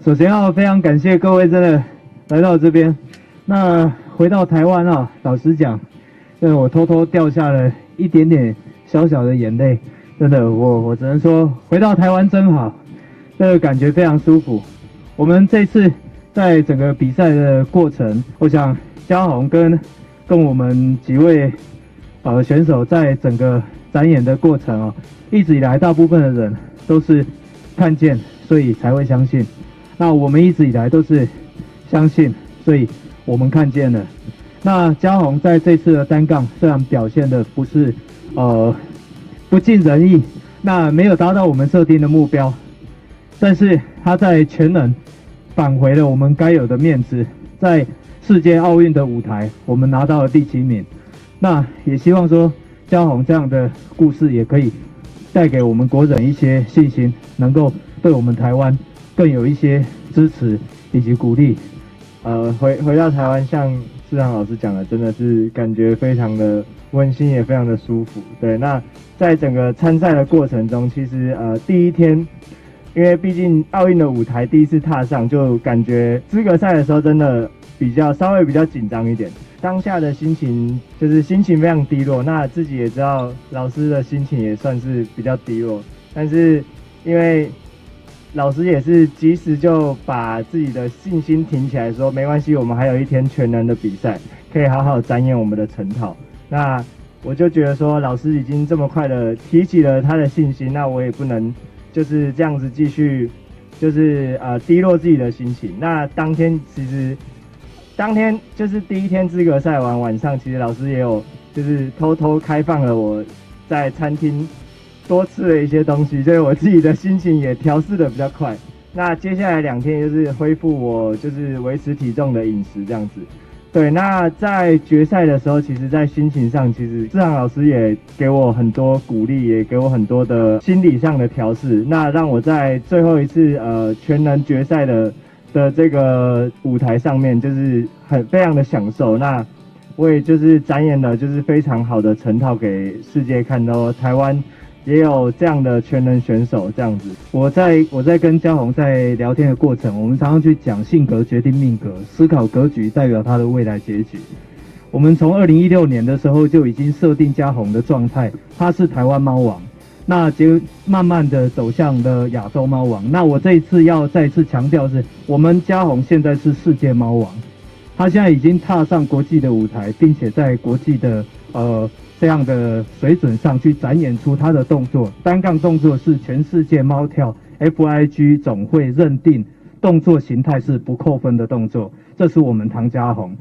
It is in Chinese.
首先要非常感谢各位真的来到这边。那回到台湾啊，老实讲，我偷偷掉下了一点点小小的眼泪。真的，我只能说回到台湾真好，这个感觉非常舒服。我们这次在整个比赛的过程，我想嘉宏跟我们几位选手在整个展演的过程啊，一直以来大部分的人都是看见，所以才会相信。那我们一直以来都是相信，所以我们看见了。那嘉宏在这次的单杠虽然表现的不是不尽人意，那没有达到我们设定的目标，但是他在全能返回了我们该有的面子，在世界奥运的舞台，我们拿到了第7名。那也希望说嘉宏这样的故事也可以带给我们国人一些信心，能够对我们台湾更有一些支持以及鼓励。回到台湾，像世航老师讲的，真的是感觉非常的温馨，也非常的舒服。对，那在整个参赛的过程中，其实第一天，因为毕竟奥运的舞台第一次踏上，就感觉资格赛的时候真的稍微比较紧张一点。当下的心情就是心情非常低落，那自己也知道老师的心情也算是比较低落，但是因为老师也是及时就把自己的信心挺起来，说没关系，我们还有一天全能的比赛，可以好好展演我们的成套。那我就觉得说，老师已经这么快的提起了他的信心，那我也不能就是这样子继续，就是低落自己的心情。那当天就是第一天资格赛完晚上，其实老师也有就是偷偷开放了我在餐厅多吃了一些东西，所以我自己的心情也调试的比较快。那接下来2天就是恢复我就是维持体重的饮食这样子。对，那在决赛的时候，其实在心情上，其实世航老师也给我很多鼓励，也给我很多的心理上的调试，那让我在最后一次全能决赛的这个舞台上面，就是非常的享受。那我也就是展演了就是非常好的成套给世界看到，台湾也有这样的全能选手这样子。我在跟嘉宏在聊天的过程，我们常常去讲性格决定命格，思考格局代表他的未来结局。我们从2016年的时候就已经设定嘉宏的状态，他是台湾猫王，那就慢慢的走向了亚洲猫王。那我这一次要再次强调是，我们嘉宏现在是世界猫王，他现在已经踏上国际的舞台，并且在国际的这样的水准上去展演出他的动作，单杠动作是全世界猫跳 FIG 总会认定动作形态是不扣分的动作，这是我们唐嘉宏。